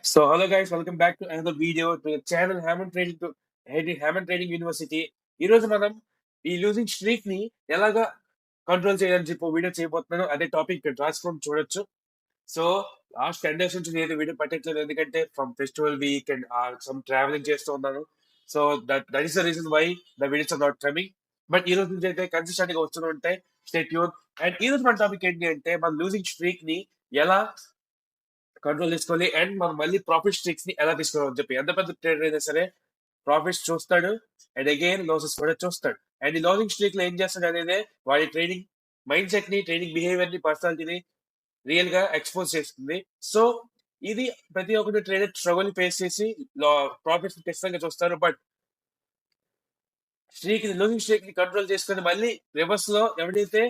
So hello guys, welcome back to another video to the channel Hammond Trading University. ఈ రోజు మనం ఈ losing streak ని ఎలాగా కంట్రోల్ చేయాలని చెప్పి వీడియో చేయబోతున్నాను. అదే టాపిక్ ఇక్కడ రాసుకొని చూడొచ్చు. సో లాస్ట్ 10 డేస్ నుంచి నేను వీడియో పెట్టట్లేదు, ఎందుకంటే from festival week and some traveling చేస్తూ ఉన్నాను. So that is the reason why the videos are not coming. But ఈ రోజు నుంచి అయితే కన్సిస్టెంట్ గా వస్తూనే ఉంటాయి. Stay tune. అండ్ ఈ రోజు మన టాపిక్ ఏంటి అంటే మన లూజింగ్ స్ట్రీక్ ని ఎలా కంట్రోల్ చేసుకోవాలి అండ్ మనం మళ్ళీ ప్రాఫిట్ స్ట్రీక్స్ ని ఎలా తీసుకోవాలని చెప్పి. ఎంత పెద్ద ట్రేడర్ అయినా సరే ప్రాఫిట్స్ చూస్తాడు అండ్ అగైన్ లాసెస్ కూడా చూస్తాడు. అండ్ ఈ లాసింగ్ స్ట్రీక్ లో ఏం చేస్తాడు అనేది వాడి ట్రేడింగ్ మైండ్ సెట్ ని, ట్రేడింగ్ బిహేవియర్ ని, పర్సనాలిటీని రియల్ గా ఎక్స్పోజ్ చేస్తుంది. సో ఇది ప్రతి ఒక్కటి ట్రేడర్ స్ట్రగుల్ ఫేస్ చేసి ప్రాఫిట్స్ ఖచ్చితంగా చూస్తారు. బట్ లూజింగ్ స్ట్రీక్ ని కంట్రోల్ చేసుకుని మళ్ళీ రివర్స్ లో ఎవడైతే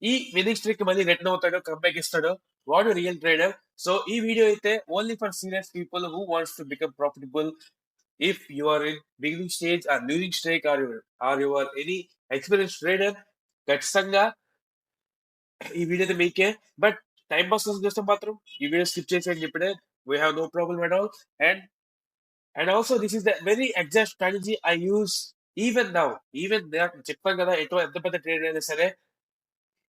ఈ విన్నింగ్ స్ట్రీక్ మళ్ళీ రిటర్న్ అవుతాడో, కంబ్యాక్ ఇస్తాడో, వాడు రియల్ ట్రేడర్. సో ఈ వీడియో అయితే only for serious people who wants to become profitable. If you are in beginning stage or losing streak or you are any experienced trader, ఖచ్చితంగా ఈ video అయితే మీకే. But time pass కోసం చూస్తే మాత్రం ఈ వీడియో స్కిప్ చేసి అని చెప్పితే we have no problem at all. And also this is the very exact strategy I use even now. చెప్పాను కదా, ఎంత పెద్ద ట్రేడర్ అయినా సరే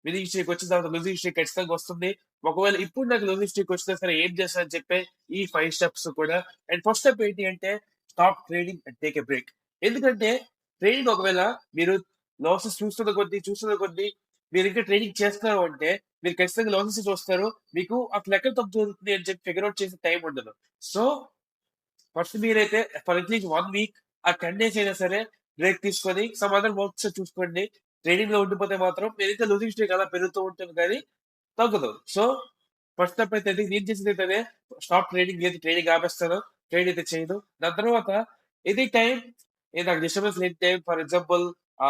విన్నింగ్ స్ట్రీక్ వచ్చిన తర్వాత లూజింగ్ స్ట్రీక్ ఖచ్చితంగా వస్తుంది. ఒకవేళ ఇప్పుడు నాకు లూజింగ్ స్ట్రీక్ వచ్చినా సరే ఏం చేస్తానని చెప్పే ఈ 5 స్టెప్స్ కూడా. అండ్ ఫస్ట్ స్టెప్ ఏంటి అంటే stop trading and take a break. ఎందుకంటే ట్రేడింగ్ ఒకవేళ మీరు లాసెస్ చూస్తున్న కొద్దీ మీరు ఇంకా ట్రేడింగ్ చేస్తున్నారు అంటే మీరు ఖచ్చితంగా లాసెస్ చూస్తారు. మీకు అసలు ఎక్కడ తప్పు జరుగుతుంది అని చెప్పి ఫిగర్ అవుట్ చేసే టైం ఉండదు. సో ఫస్ట్ మీరైతే ఫర్ అట్లీస్ట్ 1 వీక్ ఆ 10 డేస్ అయినా సరే బ్రేక్ తీసుకొని సమ్ అదర్ వర్క్స్ చూసుకోండి. ట్రేడింగ్ లో ఉండిపోతే మాత్రం మీరైతే లూజింగ్ స్ట్రీక్ అలా పెరుగుతూ ఉంటుంది కానీ తగ్గదు. సో ఫస్ట్ స్టెప్ అయితే నేను చేసేది అయితే స్టాప్ ట్రేడింగ్. ఏది ట్రేడింగ్ ఆపేస్తాను, ట్రేడ్ అయితే చేయను. దాని తర్వాత ఇది టైం నాకు డిస్టర్బెన్స్ లేని టైం. ఫర్ ఎగ్జాంపుల్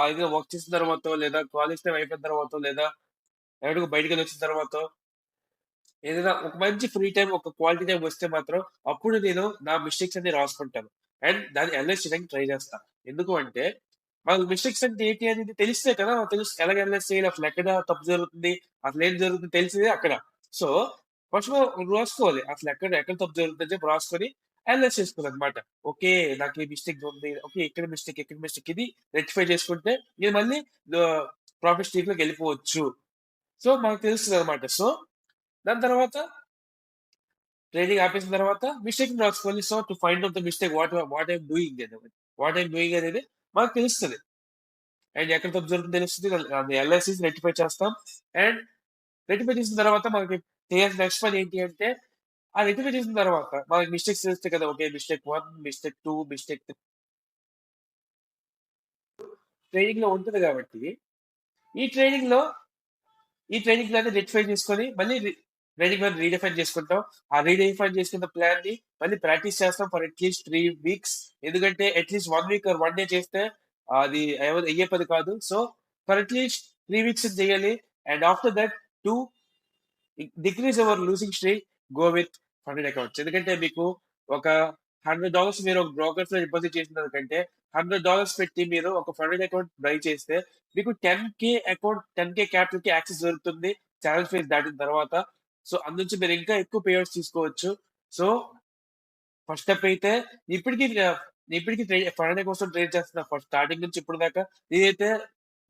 ఏదైనా వర్క్ చేసిన తర్వాత, లేదా కాలేజ్ టైం అయిపోయిన తర్వాత, లేదా ఎక్కడికి బయటకు వచ్చిన తర్వాత ఏదైనా ఒక మంచి ఫ్రీ టైం, ఒక క్వాలిటీ టైం వస్తే మాత్రం అప్పుడు నేను నా మిస్టేక్స్ అన్ని రాసుకుంటాను అండ్ దాన్ని అనలైజ్ చేయడానికి ట్రై చేస్తాను. ఎందుకు అంటే మనకు మిస్టేక్స్ అంటే ఏంటి అనేది తెలిస్తే కదా తెలుసు ఎలాగ అనలైజ్ చేయాలి, అసలు ఎక్కడ తప్పు జరుగుతుంది, అసలు ఏం జరుగుతుంది తెలిసిందే అక్కడ. సో ఫస్ట్ రాసుకోవాలి అసలు ఎక్కడ ఎక్కడ తప్పు జరుగుతుంది అని చెప్పి రాసుకొని అనలైజ్ చేసుకోవాలి అనమాట. ఓకే, నాకు ఈ మిస్టేక్ ఉంది, ఓకే ఎక్కడ మిస్టేక్ ఇది రెక్టిఫై చేసుకుంటే నేను మళ్ళీ ప్రాఫిట్ స్ట్రీక్ లోకి వెళ్ళిపోవచ్చు. సో మనకు తెలుస్తుంది అనమాట. సో దాని తర్వాత ట్రేడింగ్ ఆపేసిన తర్వాత మిస్టేక్ రాసుకోవాలి. So to find out the mistake what I'm doing అనేది మనకు తెలుస్తుంది. అండ్ ఎక్కడ తప్పు జరుగుతుందో తెలుస్తుంది. ఎల్ఐసీస్ రెక్టిఫై చేస్తాం. అండ్ రెక్టిఫై చేసిన తర్వాత మనకి చేయాల్సిన నెక్స్ట్ పని ఏంటి అంటే ఆ రెక్టిఫై చేసిన తర్వాత మనకి మిస్టేక్స్ తెలుస్తాయి కదా. Okay, mistake 1, mistake 2, mistake 3 trading లో ఉంటుంది కాబట్టి ఈ ట్రేడింగ్ లో రెక్టిఫై చేసుకొని మళ్ళీ ట్రేడింగ్ ప్లాన్ రీడిఫైన్ చేసుకుంటాం. ఆ రీడిఫైన్ చేసుకున్న ప్లాన్ ని మళ్ళీ ప్రాక్టీస్ చేస్తాం ఫర్ అట్లీస్ట్ 3 వీక్స్. ఎందుకంటే అట్లీస్ట్ 1 వీక్ ఆర్ 1 డే చేస్తే అది అయ్యే పని కాదు. సో ఫర్ అట్లీస్ట్ 3 వీక్స్ చేయాలి. And after that to decrease our losing streak go with funded accounts. ఎందుకంటే మీకు ఒక $100 మీరు ఒక బ్రోకర్స్ లో డిపాజిట్ చేసిన కంటే $100 పెట్టి మీరు ఒక ఫండెడ్ అకౌంట్ బై చేస్తే మీకు 10K క్యాపిటల్ కి యాక్సెస్ దొరుకుతుంది ఛాలెంజ్ ఫేజ్ దాటిన తర్వాత. సో అందులోంచి మీరు ఇంకా ఎక్కువ పేఅవుట్స్ తీసుకోవచ్చు. సో ఫస్ట్ స్టెప్ అయితే ఇప్పటికీ ఫండెడ్ కోసం ట్రేడ్ చేస్తున్నా ఫస్ట్ స్టార్టింగ్ నుంచి ఇప్పుడు దాకా. నేనైతే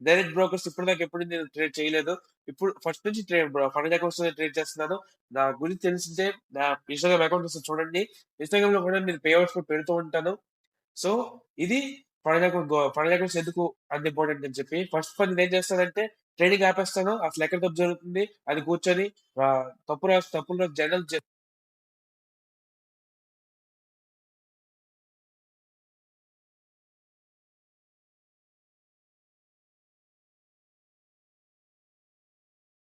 డైరెక్ట్ బ్రోకర్స్ ఇప్పుడు దాకా ఎప్పుడు నేను ట్రేడ్ చేయలేదు. ఇప్పుడు ఫస్ట్ నుంచి ఫండెడ్ అకౌంట్స్ ట్రేడ్ చేస్తున్నాను. నా గురించి తెలిసిందే నా ఇన్స్టాగ్రామ్ అకౌంట్ చూడండి. ఇన్స్టాగ్రామ్ లో కూడా నేను పేఅవుట్స్ కూడా పెడుతూ ఉంటాను. సో ఇది ఫండెడ్ అకౌంట్స్ ఎందుకు అంత ఇంపార్టెంట్ అని చెప్పి ఫస్ట్ పని నేను ఏం చేస్తానంటే ట్రేడింగ్ ఆపేస్తాను. అసలు ఎక్కడ తప్పు జరుగుతుంది అది కూర్చొని తప్పులు జనరల్